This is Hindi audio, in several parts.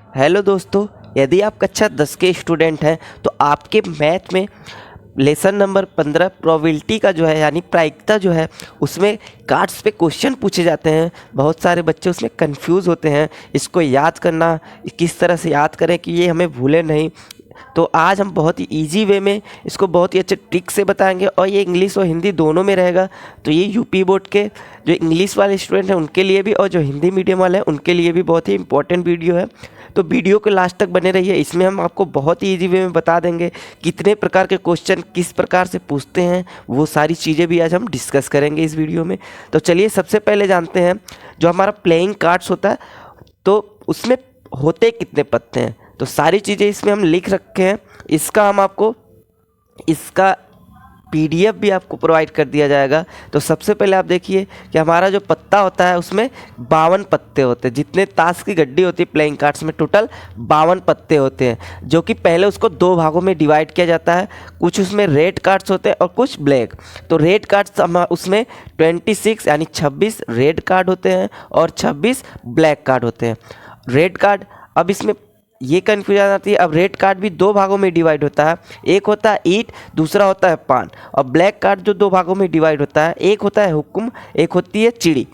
हेलो दोस्तों, यदि आप कक्षा 10 के स्टूडेंट हैं तो आपके मैथ में लेसन नंबर 15 प्रोबेबिलिटी का जो है यानी प्रायिकता जो है उसमें कार्ड्स पे क्वेश्चन पूछे जाते हैं। बहुत सारे बच्चे उसमें कंफ्यूज होते हैं, इसको याद करना किस तरह से याद करें कि ये हमें भूले नहीं। तो आज हम बहुत ही इजी वे में इसको बहुत ही अच्छे ट्रिक से बताएंगे और ये इंग्लिश और हिंदी दोनों में रहेगा। तो ये यूपी बोर्ड के जो इंग्लिश वाले स्टूडेंट हैं उनके लिए भी और जो हिंदी मीडियम वाले हैं उनके लिए भी बहुत ही इंपॉर्टेंट वीडियो है। तो वीडियो के लास्ट तक बने रहिए, इसमें हम आपको बहुत ही इजी वे में बता देंगे कितने प्रकार के क्वेश्चन किस प्रकार से पूछते हैं, वो सारी चीज़ें भी आज हम डिस्कस करेंगे इस वीडियो में। तो चलिए सबसे पहले जानते हैं जो हमारा प्लेइंग कार्ड्स होता है तो उसमें होते कितने पत्ते हैं। तो सारी चीज़ें इसमें हम लिख रखे हैं, इसका हम आपको इसका पीडीएफ भी आपको प्रोवाइड कर दिया जाएगा। तो सबसे पहले आप देखिए कि हमारा जो पत्ता होता है उसमें 52 पत्ते होते हैं। जितने ताश की गड्डी होती है प्लेइंग कार्ड्स में टोटल 52 पत्ते होते हैं, जो कि पहले उसको दो भागों में डिवाइड किया जाता है। कुछ उसमें रेड कार्ड्स होते हैं और कुछ ब्लैक। तो रेड कार्ड्स उसमें 26 यानी 26 रेड कार्ड होते हैं और 26 ब्लैक कार्ड होते हैं। रेड कार्ड, अब इसमें ये कन्फ्यूजन आती है, अब रेड कार्ड भी दो भागों में डिवाइड होता है, एक होता है ईंट, दूसरा होता है पान। और ब्लैक कार्ड जो दो भागों में डिवाइड होता है, एक होता है हुक्म, एक होती है चिड़ी।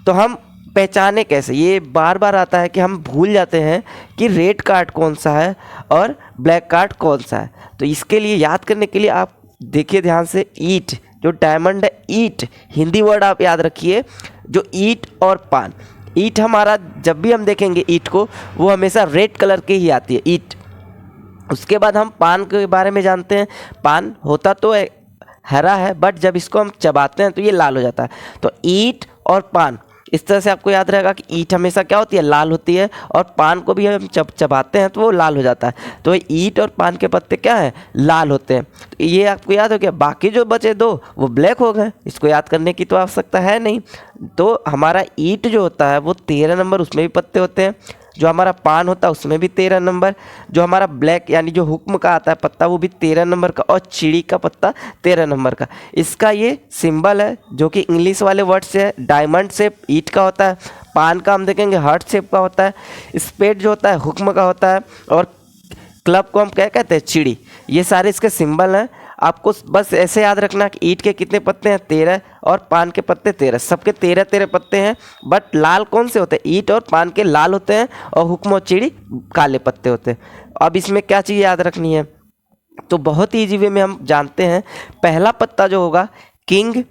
तो हम पहचाने कैसे, ये बार बार आता है कि हम भूल जाते हैं कि रेड कार्ड कौन सा है और ब्लैक कार्ड कौन सा है। तो इसके लिए याद करने के लिए आप देखिए ध्यान से, ईंट जो डायमंड है, ईंट हिंदी वर्ड आप याद रखिए, जो ईंट और पान। ईंट हमारा जब भी हम देखेंगे ईंट को वो हमेशा रेड कलर की ही आती है ईंट। उसके बाद हम पान के बारे में जानते हैं। पान होता तो हरा है बट जब इसको हम चबाते हैं तो ये लाल हो जाता है। तो ईंट और पान, इस तरह से आपको याद रहेगा कि ईंट हमेशा क्या होती है, लाल होती है, और पान को भी हम चबाते हैं तो वो लाल हो जाता है। तो ईंट और पान के पत्ते क्या है, लाल होते हैं। तो ये आपको याद हो गया। बाकी जो बचे दो वो ब्लैक हो गए, इसको याद करने की तो आवश्यकता है नहीं। तो हमारा ईंट जो होता है वो 13 नंबर, उसमें भी पत्ते होते हैं। जो हमारा पान होता है उसमें भी 13 नंबर। जो हमारा ब्लैक यानी जो हुक्म का आता है पत्ता वो भी 13 नंबर का, और चिड़ी का पत्ता 13 नंबर का। इसका ये सिंबल है जो कि इंग्लिश वाले वर्ड से है, डायमंड शेप ईंट का होता है, पान का हम देखेंगे हार्ट शेप का होता है, स्पेड जो होता है हुक्म का होता है, और क्लब को हम क्या कहते हैं, चिड़ी। ये सारे इसके सिंबल हैं। आपको बस ऐसे याद रखना कि ईंट के कितने पत्ते हैं, 13, और पान के पत्ते 13। सबके 13 पत्ते हैं, बट लाल कौन से होते हैं, ईंट और पान के लाल होते हैं, और हुक्म और चिड़ी काले पत्ते होते हैं। अब इसमें क्या चीज़ याद रखनी है, तो बहुत ही ईजी वे में हम जानते हैं। पहला पत्ता जो होगा किंग,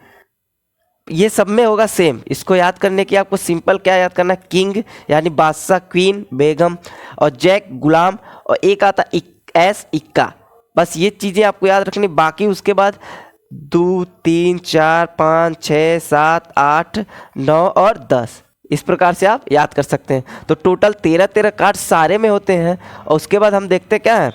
ये सब में होगा सेम। इसको याद करने की आपको सिंपल क्या याद करना है, किंग यानी बादशाह, क्वीन बेगम, और जैक गुलाम, और एक आता एस इक्का। बस ये चीज़ें आपको याद रखनी। बाकी उसके बाद 2 3 4 5 6 7 8 9 और 10, इस प्रकार से आप याद कर सकते हैं। तो टोटल 13 कार्ड सारे में होते हैं। और उसके बाद हम देखते क्या है,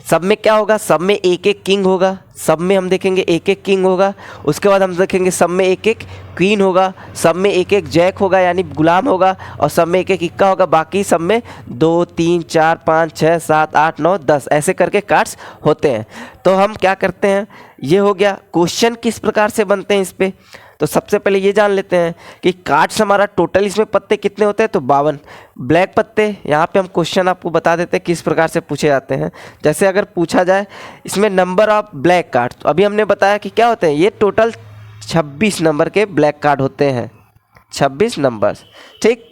सब में क्या होगा, सब में एक एक किंग होगा, सब में हम देखेंगे एक एक किंग होगा। उसके बाद हम देखेंगे सब में एक एक क्वीन होगा, सब में एक एक जैक होगा यानी गुलाम होगा, और सब में एक एक इक्का होगा। बाकी सब में 2 3 4 5 6 7 8 9 10 ऐसे करके कार्ड्स होते हैं। तो हम क्या करते हैं, ये हो गया। क्वेश्चन किस प्रकार से बनते हैं इस पर, तो सबसे पहले ये जान लेते हैं कि कार्ड्स हमारा टोटल इसमें पत्ते कितने होते हैं, तो 52 ब्लैक पत्ते। यहाँ पे हम क्वेश्चन आपको बता देते हैं किस प्रकार से पूछे जाते हैं। जैसे अगर पूछा जाए इसमें नंबर ऑफ ब्लैक कार्ड, तो अभी हमने बताया कि क्या होते हैं, ये टोटल 26 नंबर के ब्लैक कार्ड होते हैं, 26 नंबर, ठीक।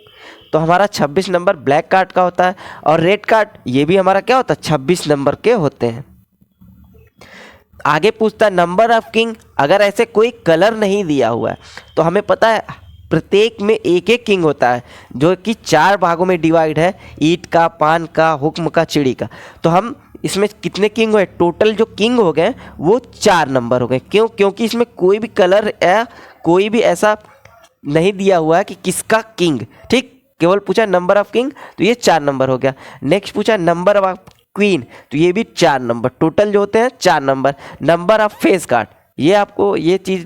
तो हमारा 26 नंबर ब्लैक कार्ड का होता है। और रेड कार्ड ये भी हमारा क्या होता है, 26 नंबर के होते हैं। आगे पूछता है नंबर ऑफ किंग। अगर ऐसे कोई कलर नहीं दिया हुआ है तो हमें पता है प्रत्येक में एक एक किंग होता है, जो कि 4 भागों में डिवाइड है, ईंट का, पान का, हुक्म का, चिड़ी का। तो हम इसमें कितने किंग हुए, टोटल जो किंग हो गए वो 4 नंबर हो गए। क्यों, क्योंकि इसमें कोई भी कलर या कोई भी ऐसा नहीं दिया हुआ है कि किसका किंग, ठीक। केवल पूछा नंबर ऑफ किंग, तो ये 4 नंबर हो गया। नेक्स्ट पूछा नंबर ऑफ क्वीन, तो ये भी 4 नंबर, टोटल जो होते हैं 4 number. Number of face card, ये आपको ये चीज़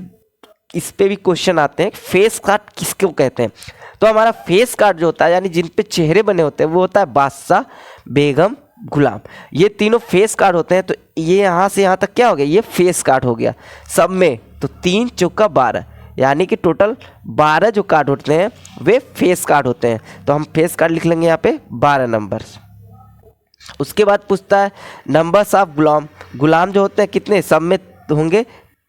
इस पे भी क्वेश्चन आते हैं, फेस कार्ड किसको कहते हैं। तो हमारा फेस कार्ड जो होता है यानी जिन पे चेहरे बने होते हैं वो होता है बादशाह, बेगम, गुलाम। ये तीनों फेस कार्ड होते हैं। तो ये यहाँ से यहाँ तक क्या हो गया, ये फेस कार्ड हो गया सब में। तो 3 चौका 12, यानी कि टोटल 12 जो कार्ड होते हैं वे फेस कार्ड होते हैं। तो हम फेस कार्ड लिख लेंगे यहाँ पे 12 नंबर्स। उसके बाद पूछता है नंबर्स ऑफ गुलाम जो होते हैं कितने, सब में होंगे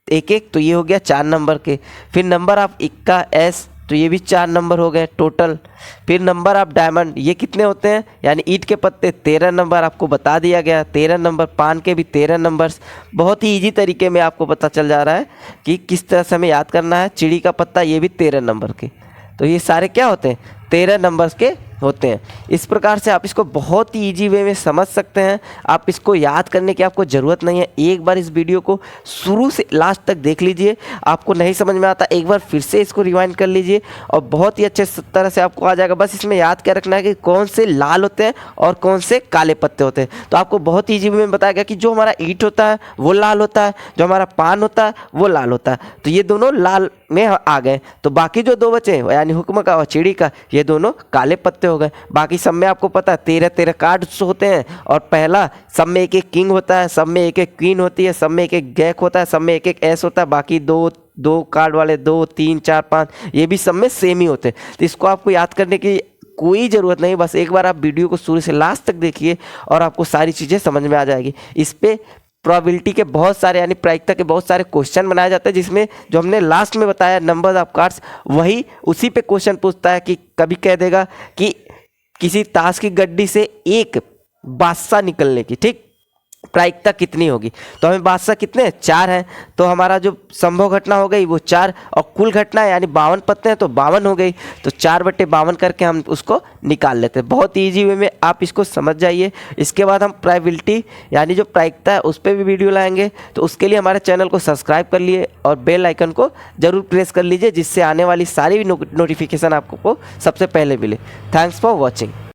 एक एक, तो ये हो गया 4 नंबर के। फिर नंबर ऑफ इक्का एस, तो ये भी 4 नंबर हो गए टोटल। फिर नंबर ऑफ डायमंड, ये कितने होते हैं, यानी ईंट के पत्ते 13 नंबर आपको बता दिया गया, 13 नंबर। पान के भी 13 नंबर्स। बहुत ही इजी तरीके में आपको पता चल जा रहा है कि किस तरह से हमें याद करना है। चिड़ी का पत्ता, ये भी 13 नंबर के। तो ये सारे क्या होते हैं, 13 नंबर्स के होते हैं। इस प्रकार से आप इसको बहुत ही इजी वे में समझ सकते हैं। आप इसको याद करने की आपको ज़रूरत नहीं है। एक बार इस वीडियो को शुरू से लास्ट तक देख लीजिए। आपको नहीं समझ में आता एक बार फिर से इसको रिवाइंड कर लीजिए और बहुत ही अच्छे तरह से आपको आ जाएगा। बस इसमें याद क्या रखना है कि कौन से लाल होते हैं और कौन से काले पत्ते होते हैं। तो आपको बहुत ईजी वे में बताया गया कि जो हमारा ईंट होता है वो लाल होता है, जो हमारा पान होता है वो लाल होता है। तो ये दोनों लाल में आ गए। तो बाकी जो 2 बचे यानी हुक्म का और चिड़ी का, ये दोनों काले पत्ते हो गए। बाकी सब में आपको पता है 13 कार्ड्स होते हैं और पहला सब में एक एक किंग होता है, सब में एक एक क्वीन होती है, सब में एक एक गैक होता है, सब में एक एक एस होता है। बाकी दो कार्ड वाले 2, 3, 4, 5 ये भी सब में सेम ही होते हैं। तो इसको आपको याद करने की कोई ज़रूरत नहीं। बस एक बार आप वीडियो को शुरू से लास्ट तक देखिए और आपको सारी चीज़ें समझ में आ जाएगी। इस पे प्रोबेबिलिटी के बहुत सारे यानी प्रायिकता के बहुत सारे क्वेश्चन बनाए जाते हैं, जिसमें जो हमने लास्ट में बताया नंबर ऑफ कार्ड्स, वही उसी पे क्वेश्चन पूछता है। कि कभी कह देगा कि किसी ताश की गड्डी से एक बादशाह निकलने की ठीक प्रायिकता कितनी होगी। तो हमें बादशाह कितने 4 हैं, तो हमारा जो संभव घटना हो गई वो 4 और कुल घटना यानी 52 पत्ते हैं तो 52 हो गई। तो 4/52 करके हम उसको निकाल लेते हैं। बहुत ईजी वे में आप इसको समझ जाइए। इसके बाद हम प्रोबेबिलिटी यानी जो प्रायिकता है उस पर भी वीडियो लाएंगे। तो उसके लिए हमारे चैनल को सब्सक्राइब कर लिए और बेल आइकन को जरूर प्रेस कर लीजिए, जिससे आने वाली सारी नोटिफिकेशन आपको सबसे पहले मिले। Thanks for watching.